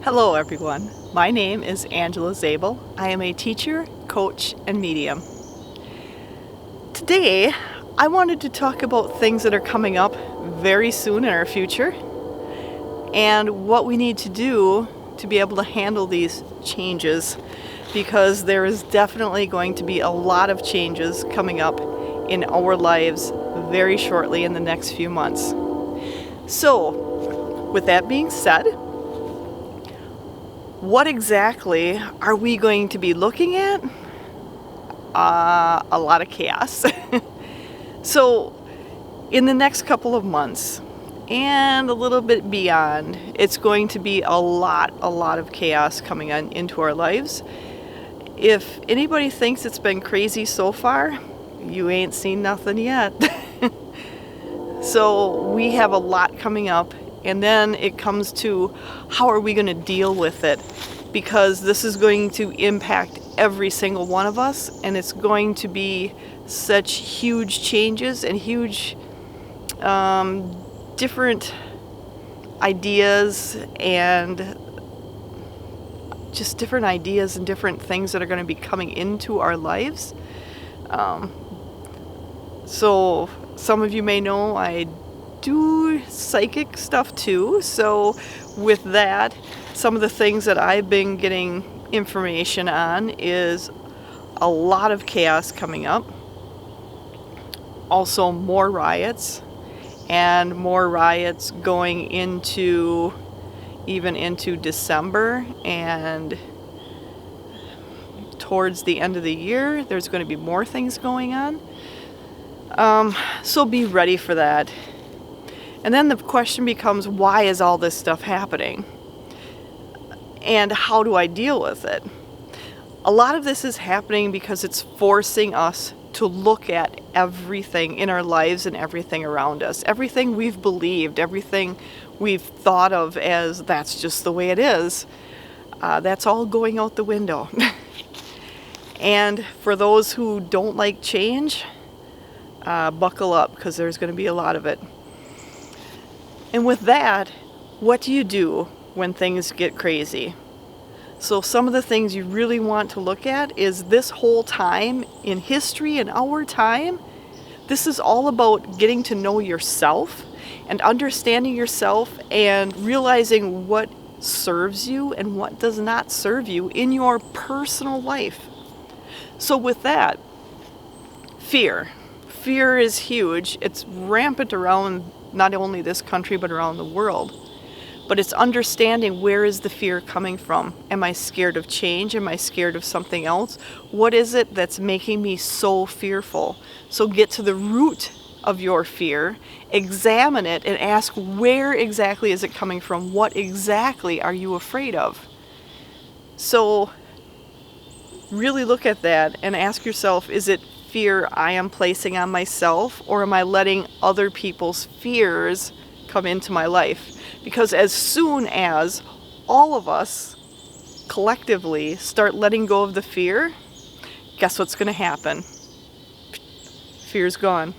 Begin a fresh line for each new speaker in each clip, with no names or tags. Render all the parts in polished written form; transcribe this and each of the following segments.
Hello everyone, my name is Angela Zabel. I am a teacher, coach, and medium. Today, I wanted to talk about things that are coming up very soon in our future and what we need to do to be able to handle these changes, because there is definitely going to be a lot of changes coming up in our lives very shortly in the next few months. So, with that being said, what exactly are we going to be looking at? A lot of chaos. So, in the next couple of months and a little bit beyond, it's going to be a lot of chaos coming on into our lives. If anybody thinks it's been crazy so far, you ain't seen nothing yet. So we have a lot coming up, and then it comes to how are we going to deal with it, because this is going to impact every single one of us, and it's going to be such huge changes and huge different ideas and just different ideas and different things that are going to be coming into our lives. So some of you may know I do psychic stuff too. So with that, some of the things that I've been getting information on is a lot of chaos coming up. Also more riots, and more riots going into even into December, and towards the end of the year there's going to be more things going on. So be ready for that. And then the question becomes, why is all this stuff happening? And how do I deal with it? A lot of this is happening because it's forcing us to look at everything in our lives and everything around us. Everything we've believed, everything we've thought of as that's just the way it is, that's all going out the window. And for those who don't like change, buckle up, because there's going to be a lot of it. And with that, what do you do when things get crazy? So some of the things you really want to look at is this whole time in history, in our time, this is all about getting to know yourself and understanding yourself and realizing what serves you and what does not serve you in your personal life. So with that, fear. Fear is huge. It's rampant around not only this country but around the world. But it's understanding, where is the fear coming from? Am I scared of change? Am I scared of something else? What is it that's making me so fearful? So get to the root of your fear, examine it, and ask, where exactly is it coming from? What exactly are you afraid of? So really look at that and ask yourself, is it fear I am placing on myself, or am I letting other people's fears come into my life? Because as soon as all of us collectively start letting go of the fear, guess what's going to happen? Fear's gone.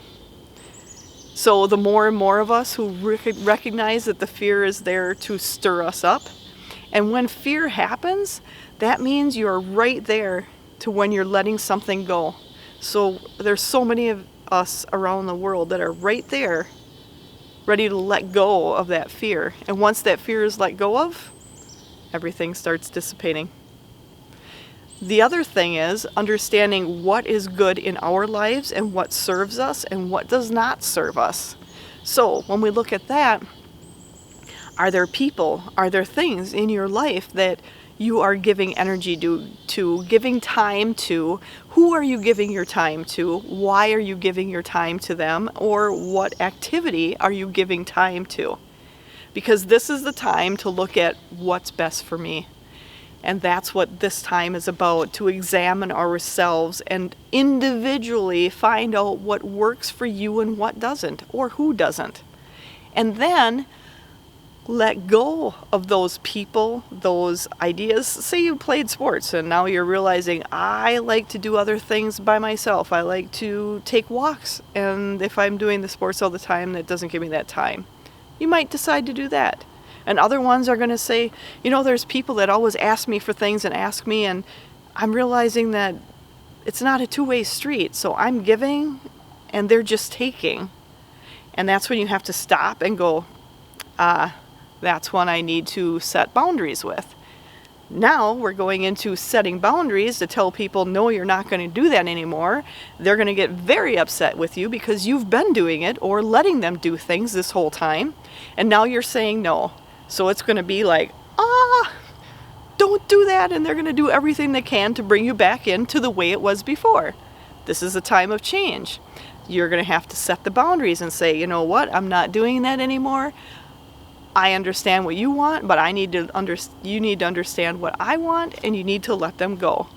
So the more and more of us who recognize that the fear is there to stir us up, and when fear happens, that means you're right there to when you're letting something go. So there's so many of us around the world that are right there, ready to let go of that fear. And once that fear is let go of, everything starts dissipating. The other thing is understanding what is good in our lives and what serves us and what does not serve us. So when we look at that, are there people, are there things in your life that you are giving energy to, giving time to? Who are you giving your time to? Why are you giving your time to them? Or what activity are you giving time to? Because this is the time to look at what's best for me. And that's what this time is about, to examine ourselves and individually find out what works for you and what doesn't, or who doesn't. And then let go of those people, those ideas. Say you played sports and now you're realizing, I like to do other things by myself. I like to take walks, and if I'm doing the sports all the time, that doesn't give me that time. You might decide to do that. And other ones are going to say, there's people that always ask me for things and ask me, and I'm realizing that it's not a two-way street. So I'm giving and they're just taking. And that's when you have to stop and go, that's when I need to set boundaries with. Now we're going into setting boundaries to tell people, no, you're not going to do that anymore. They're going to get very upset with you because you've been doing it or letting them do things this whole time. And now you're saying no. So it's going to be like, don't do that. And they're going to do everything they can to bring you back into the way it was before. This is a time of change. You're going to have to set the boundaries and say, you know what, I'm not doing that anymore. I understand what you want, but you need to understand what I want, and you need to let them go.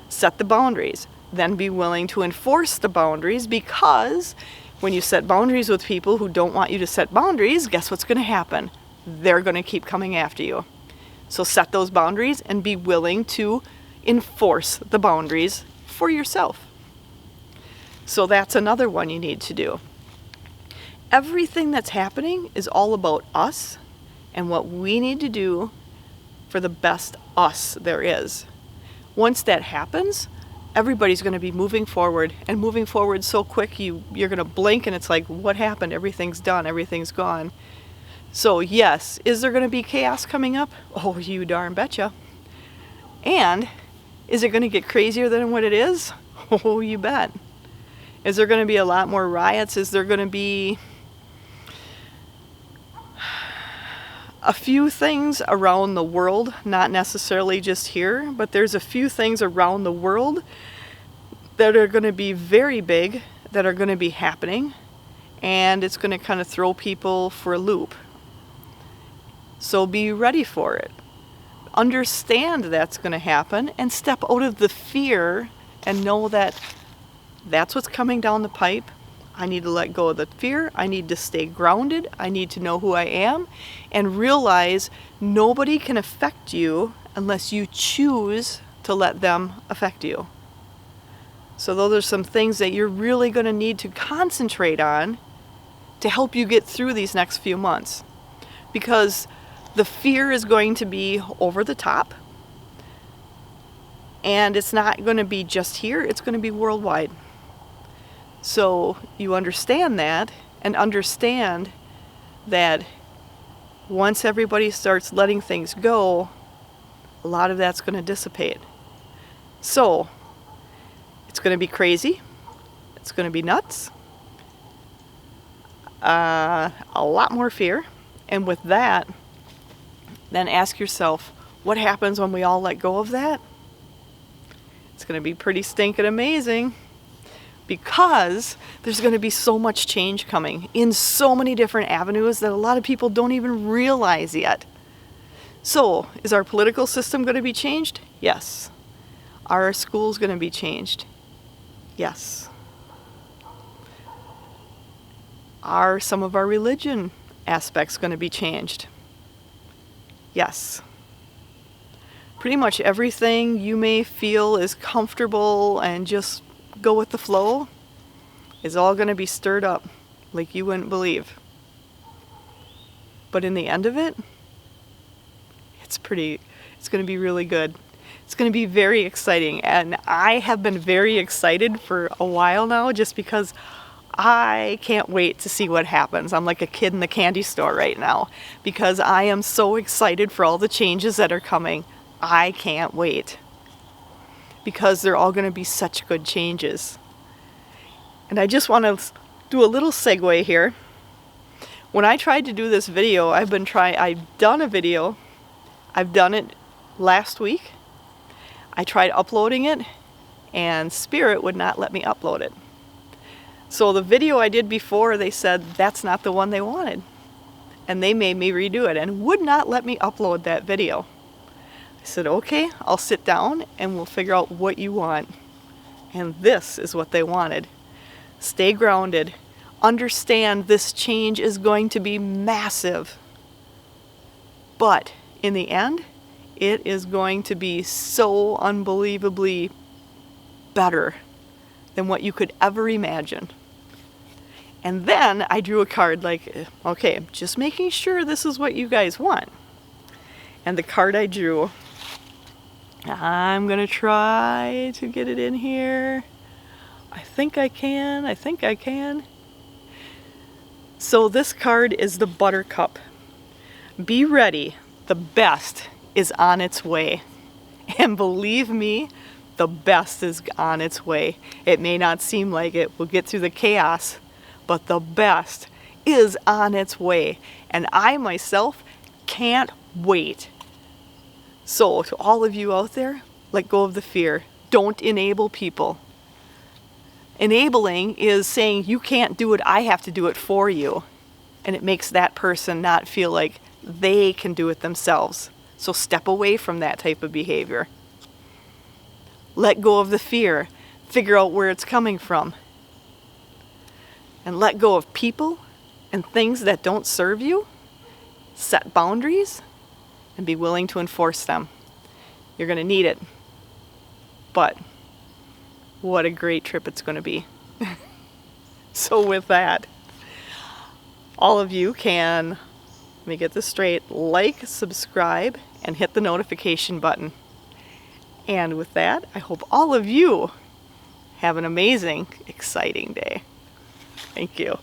Set the boundaries. Then be willing to enforce the boundaries, because when you set boundaries with people who don't want you to set boundaries, guess what's going to happen? They're going to keep coming after you. So set those boundaries and be willing to enforce the boundaries for yourself. So that's another one you need to do. Everything that's happening is all about us and what we need to do for the best us there is. Once that happens, everybody's going to be moving forward, and moving forward so quick you're going to blink and it's like, what happened? Everything's done. Everything's gone. So yes, is there going to be chaos coming up? Oh, you darn betcha. And is it going to get crazier than what it is? Oh, you bet. Is there going to be a lot more riots? Is there going to be a few things around the world, not necessarily just here, but there's a few things around the world that are going to be very big, that are going to be happening, and it's going to kind of throw people for a loop. So be ready for it. Understand that's going to happen and step out of the fear and know that that's what's coming down the pipe. I need to let go of the fear. I need to stay grounded. I need to know who I am and realize nobody can affect you unless you choose to let them affect you. So those are some things that you're really going to need to concentrate on to help you get through these next few months. Because the fear is going to be over the top. And it's not going to be just here. It's going to be worldwide. So you understand that, and understand that once everybody starts letting things go, a lot of that's going to dissipate. So it's going to be crazy. It's going to be nuts. A lot more fear. And with that, then ask yourself, what happens when we all let go of that? It's going to be pretty stinking amazing. Because there's going to be so much change coming in so many different avenues that a lot of people don't even realize yet. So, is our political system going to be changed? Yes. Are our schools going to be changed? Yes. Are some of our religion aspects going to be changed? Yes. Pretty much everything you may feel is comfortable and just go with the flow is all going to be stirred up like you wouldn't believe. But in the end of it, it's going to be really good. It's going to be very exciting. And I have been very excited for a while now, just because I can't wait to see what happens. I'm like a kid in the candy store right now, because I am so excited for all the changes that are coming. I can't wait. Because they're all going to be such good changes. And I just want to do a little segue here. When I tried to do this video, I've done a video. I've done it last week. I tried uploading it, and Spirit would not let me upload it. So the video I did before, they said that's not the one they wanted. And they made me redo it and would not let me upload that video. I said, okay, I'll sit down and we'll figure out what you want. And this is what they wanted. Stay grounded. Understand this change is going to be massive. But in the end, it is going to be so unbelievably better than what you could ever imagine. And then I drew a card like, okay, I'm just making sure this is what you guys want. And the card I drew, I'm gonna try to get it in here. I think I can. So this card is the Buttercup. Be ready, the best is on its way. And believe me, the best is on its way. It may not seem like it, we'll get through the chaos, but the best is on its way. And I myself can't wait. So to all of you out there, let go of the fear. Don't enable people. Enabling is saying you can't do it, I have to do it for you. And it makes that person not feel like they can do it themselves. So step away from that type of behavior. Let go of the fear. Figure out where it's coming from. And let go of people and things that don't serve you. Set boundaries and be willing to enforce them. You're going to need it. But what a great trip it's going to be. So with that, all of you can, let me get this straight, like, subscribe, and hit the notification button. And with that, I hope all of you have an amazing, exciting day. Thank you.